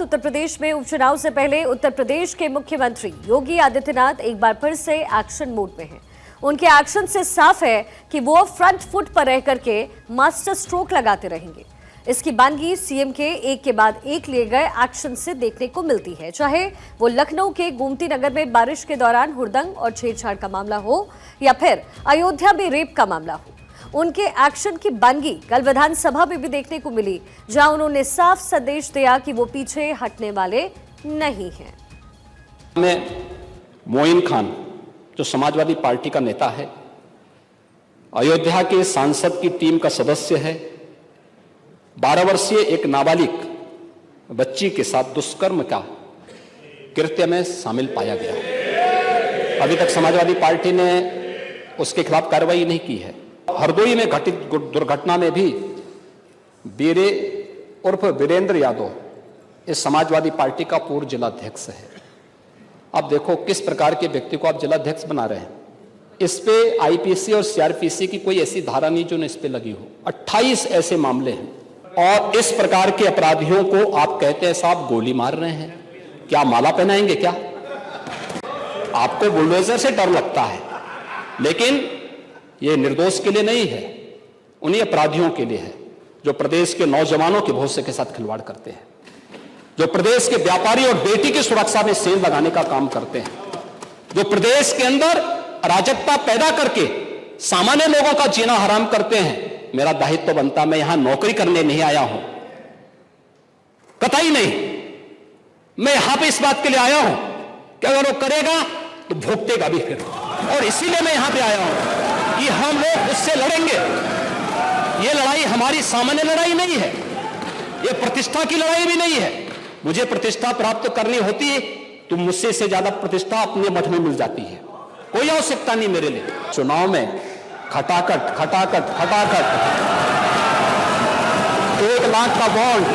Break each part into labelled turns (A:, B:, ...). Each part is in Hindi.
A: उत्तर प्रदेश में उपचुनाव से पहले उत्तर प्रदेश के मुख्यमंत्री योगी आदित्यनाथ एक बार फिर से एक्शन मोड में हैं। उनके एक्शन से साफ है कि वो फ्रंट फुट पर रह करके मास्टर स्ट्रोक लगाते रहेंगे। इसकी बानगी सीएम के एक के बाद एक लिए गए एक्शन से देखने को मिलती है, चाहे वो लखनऊ के गोमती नगर में बारिश के दौरान हुड़दंग और छेड़छाड़ का मामला हो या फिर अयोध्या में रेप का मामला हो। उनके एक्शन की बानगी कल विधानसभा में भी देखने को मिली, जहां उन्होंने साफ संदेश दिया कि वो पीछे हटने वाले नहीं हैं।
B: मोइन खान जो समाजवादी पार्टी का नेता है, अयोध्या के सांसद की टीम का सदस्य है, 12 वर्षीय एक नाबालिग बच्ची के साथ दुष्कर्म का कृत्य में शामिल पाया गया। अभी तक समाजवादी पार्टी ने उसके खिलाफ कार्रवाई नहीं की है। हरदोई में घटित दुर्घटना में भी बीरे उर्फ वीरेंद्र यादव इस समाजवादी पार्टी का पूर्व जिलाध्यक्ष है। अब देखो किस प्रकार के व्यक्ति को आप जिलाध्यक्ष बना रहे हैं। इस पे आईपीसी और सीआरपीसी की कोई ऐसी धारा नहीं जो इस पे लगी हो। 28 ऐसे मामले हैं और इस प्रकार के अपराधियों को आप कहते हैं साहब गोली मार रहे हैं, क्या माला पहनाएंगे क्या? आपको बुलडोजर से डर लगता है, लेकिन ये निर्दोष के लिए नहीं है, उन्हीं अपराधियों के लिए है जो प्रदेश के नौजवानों के भविष्य के साथ खिलवाड़ करते हैं, जो प्रदेश के व्यापारी और बेटी की सुरक्षा में सेंध लगाने का काम करते हैं, जो प्रदेश के अंदर अराजकता पैदा करके सामान्य लोगों का जीना हराम करते हैं। मेरा दायित्व तो बनता, मैं यहां नौकरी करने नहीं आया हूं, कतई नहीं। मैं यहां पे इस बात के लिए आया हूं कि अगर वो करेगा तो भुगतेगा भी फिर, और इसीलिए मैं यहां पे आया हूं कि हम लोग उससे लड़ेंगे। ये लड़ाई हमारी सामान्य लड़ाई नहीं है, ये प्रतिष्ठा की लड़ाई भी नहीं है। मुझे प्रतिष्ठा प्राप्त करनी होती है तो मुझसे से ज्यादा प्रतिष्ठा अपने मठ में मिल जाती है, कोई आवश्यकता नहीं मेरे लिए। चुनाव में खटाखट खटाखट खटाखट 1 लाख का बॉन्ड,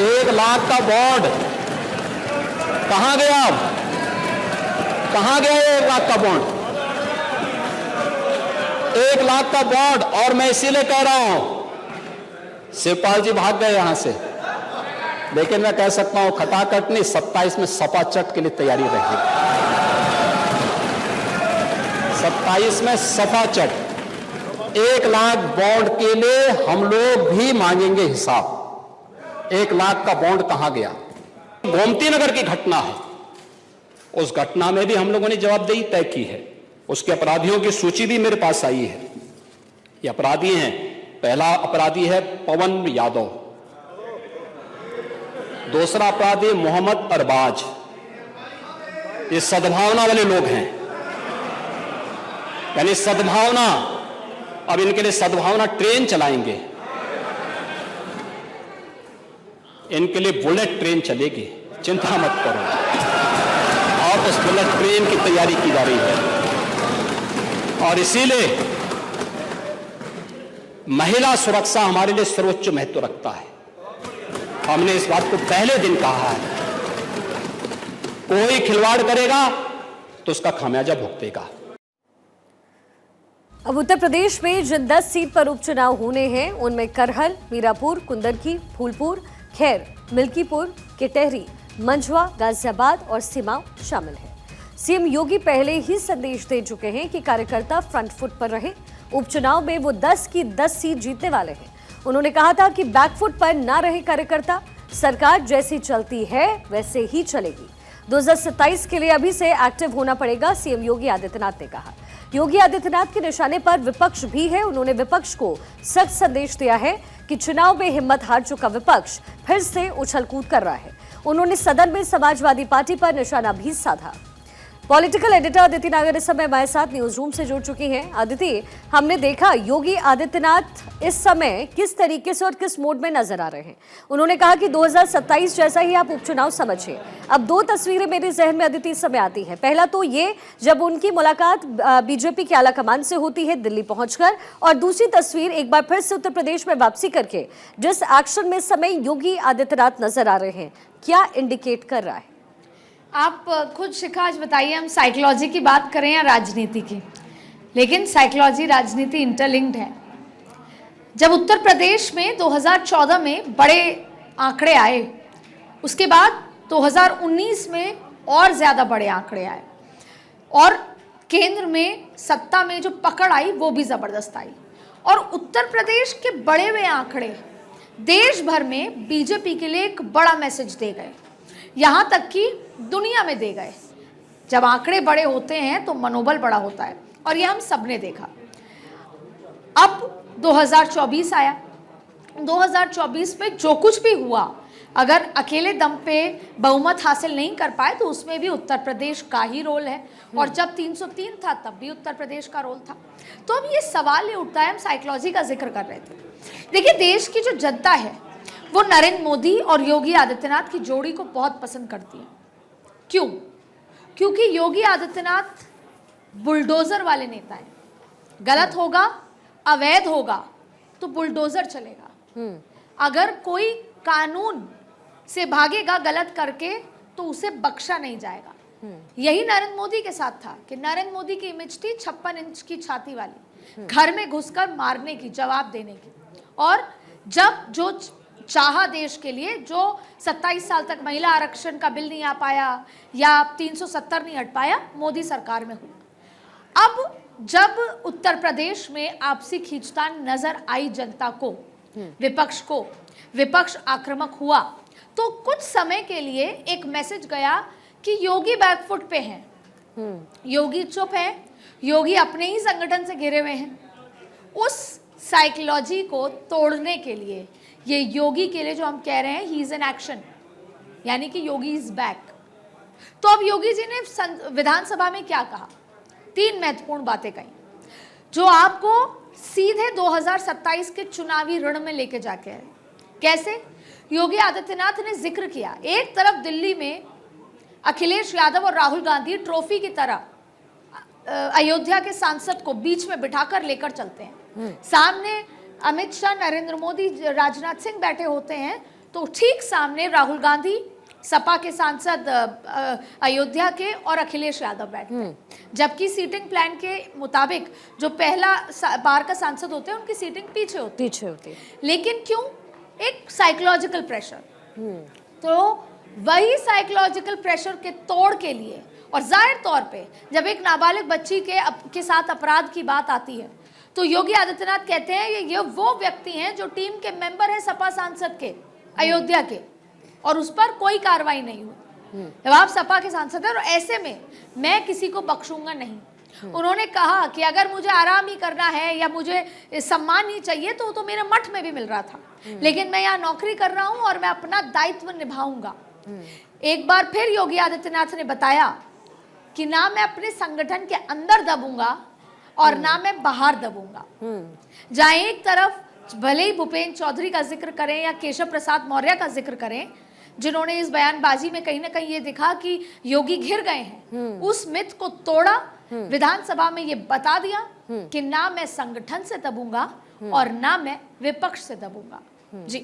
B: 1 लाख का बॉन्ड कहां गया? अब कहां गया 1 लाख का बॉन्ड? 1 लाख का बॉन्ड। और मैं इसीलिए कह रहा हूं, शिवपाल जी भाग गए यहां से, लेकिन मैं कह सकता हूं खटाखट नहीं, 27 में सपा चट के लिए तैयारी रही। 27 में सपा चट। 1 लाख बॉन्ड के लिए हम लोग भी मांगेंगे हिसाब। 1 लाख का बॉन्ड कहां गया? गोमती नगर की घटना है, उस घटना में भी हम लोगों ने जवाबदेही तय की है। उसके अपराधियों की सूची भी मेरे पास आई है। ये अपराधी हैं, पहला अपराधी है पवन यादव, दूसरा अपराधी मोहम्मद अरबाज। ये सद्भावना वाले लोग हैं, यानी सद्भावना। अब इनके लिए सद्भावना ट्रेन चलाएंगे, इनके लिए बुलेट ट्रेन चलेगी, चिंता मत करो। और उस बुलेट ट्रेन की तैयारी की जा रही है। और इसीलिए महिला सुरक्षा हमारे लिए सर्वोच्च महत्व रखता है। हमने इस बात को पहले दिन कहा है, कोई खिलवाड़ करेगा तो उसका खामियाजा भुगतेगा।
A: अब उत्तर प्रदेश में जिन 10 सीट पर उपचुनाव होने हैं, उनमें करहल, मीरापुर, कुंदरकी, फूलपुर, खैर, मिल्कीपुर, किटेहरी, मंझवा, गाजियाबाद और सिमाव शामिल है। सीएम योगी पहले ही संदेश दे चुके हैं कि कार्यकर्ता फ्रंट फुट पर रहे। उपचुनाव में वो 10 की 10 सीट जीतने वाले हैं। उन्होंने कहा था कि बैकफुट पर ना रहे कार्यकर्ता, सरकार जैसी चलती है वैसे ही चलेगी। 2027 के लिए अभी से एक्टिव होना पड़ेगा, सीएम योगी आदित्यनाथ ने कहा। योगी आदित्यनाथ के निशाने पर विपक्ष भी है। उन्होंने विपक्ष को सख्त संदेश दिया है कि चुनाव में हिम्मत हार चुका विपक्ष फिर से उछल-कूद कर रहा है। उन्होंने सदन में समाजवादी पार्टी पर निशाना भी साधा। पॉलिटिकल एडिटर अदिति नागर इस समय हमारे साथ न्यूज रूम से जुड़ चुकी हैं। अदिति, हमने देखा योगी आदित्यनाथ इस समय किस तरीके से और किस मोड में नजर आ रहे हैं। उन्होंने कहा कि 2027 जैसा ही आप उपचुनाव समझिए। अब 2 तस्वीरें मेरे जहन में अदिति इस समय आती हैं। पहला तो ये, जब उनकी मुलाकात बीजेपी के आला कमान से होती है दिल्ली पहुंचकर, और दूसरी तस्वीर एक बार फिर से उत्तर प्रदेश में वापसी करके जिस एक्शन में इस समय योगी आदित्यनाथ नजर आ रहे हैं, क्या इंडिकेट कर रहा है?
C: आप खुद शिखा आज बताइए, हम साइकोलॉजी की बात करें या राजनीति की, लेकिन साइकोलॉजी राजनीति इंटरलिंक्ड है। जब उत्तर प्रदेश में 2014 में बड़े आंकड़े आए उसके बाद 2019 में और ज्यादा बड़े आंकड़े आए और केंद्र में सत्ता में जो पकड़ आई वो भी जबरदस्त आई और उत्तर प्रदेश के बड़े हुए आंकड़े देश भर में बीजेपी के लिए एक बड़ा मैसेज दे गए, यहां तक कि दुनिया में दे गए। जब आंकड़े बड़े होते हैं तो मनोबल बड़ा होता है और ये हम सबने देखा। अब 2024 आया, 2024 में जो कुछ भी हुआ, अगर अकेले दम पे बहुमत हासिल नहीं कर पाए तो उसमें भी उत्तर प्रदेश का ही रोल है और जब 303 था तब भी उत्तर प्रदेश का रोल था। तो अब ये सवाल ये उठता है, हम साइकोलॉजी का जिक्र कर रहे थे। देखिए, देश की जो जनता है वो नरेंद्र मोदी और योगी आदित्यनाथ की जोड़ी को बहुत पसंद करती है। क्यों? क्योंकि योगी आदित्यनाथ बुलडोजर वाले नेता हैं। गलत होगा, अवैध होगा तो बुलडोजर चलेगा। अगर कोई कानून से भागेगा गलत करके तो उसे बख्शा नहीं जाएगा। यही नरेंद्र मोदी के साथ था कि नरेंद्र मोदी की इमेज थी 56 इंच की छाती वाली, घर में घुसकर मारने की, जवाब देने की। और जब जो चाहा देश के लिए, जो 27 साल तक महिला आरक्षण का बिल नहीं आ पाया या 370 नहीं हट पाया, मोदी सरकार में हुआ। अब जब उत्तर प्रदेश में आपसी खींचतान नजर आई जनता को, विपक्ष को, विपक्ष आक्रामक हुआ, तो कुछ समय के लिए एक मैसेज गया कि योगी बैकफुट पे हैं, योगी चुप है, योगी अपने ही संगठन से घिरे हुए हैं। उस साइकोलॉजी को तोड़ने के लिए, ये योगी के लिए जो हम कह रहे हैं ही इज इन एक्शन, यानी कि योगी इज बैक। तो अब योगी जी ने विधानसभा में क्या कहा? 3 महत्वपूर्ण बातें कही जो आपको सीधे 2027 के चुनावी रण में लेके जाके आए। कैसे? योगी आदित्यनाथ ने जिक्र किया, एक तरफ दिल्ली में अखिलेश यादव और राहुल गांधी ट्रॉफी की तरह अयोध्या के सांसद को बीच में बिठाकर लेकर चलते हैं, सामने अमित शाह, नरेंद्र मोदी, राजनाथ सिंह बैठे होते हैं, तो ठीक सामने राहुल गांधी, सपा के सांसद अयोध्या के, और अखिलेश यादव बैठते हैं। जबकि सीटिंग प्लान के मुताबिक जो पहला बार का सांसद होते हैं उनकी सीटिंग पीछे होती है। लेकिन क्यों? एक साइकोलॉजिकल प्रेशर। तो वही साइकोलॉजिकल प्रेशर के तोड़ के लिए, और जाहिर तौर पे जब एक नाबालिग बच्ची के साथ अपराध की बात आती है तो योगी आदित्यनाथ कहते हैं ये वो व्यक्ति हैं जो टीम के मेंबर हैं सपा सांसद के अयोध्या के, और उस पर कोई कार्रवाई नहीं हुई। जब आप सपा के सांसद हैं और ऐसे में मैं किसी को बख्शूंगा नहीं। उन्होंने कहा कि अगर मुझे आराम ही करना है या मुझे सम्मान ही चाहिए तो मेरे मठ में भी मिल रहा था, लेकिन मैं यहाँ नौकरी कर रहा हूँ और मैं अपना दायित्व निभाऊंगा। एक बार फिर योगी आदित्यनाथ ने बताया कि ना मैं अपने संगठन के अंदर दबूंगा और ना मैं बाहर दबूंगा। जहाँ एक तरफ भले ही भूपेंद्र चौधरी का जिक्र करें या केशव प्रसाद मौर्य का जिक्र करें, जिन्होंने इस बयानबाजी में कहीं ना कहीं ये दिखा कि योगी घिर गए हैं, उस मिथ को तोड़ा, विधानसभा में ये बता दिया कि ना मैं संगठन से दबूंगा और ना मैं विपक्ष से दबूंगा। जी।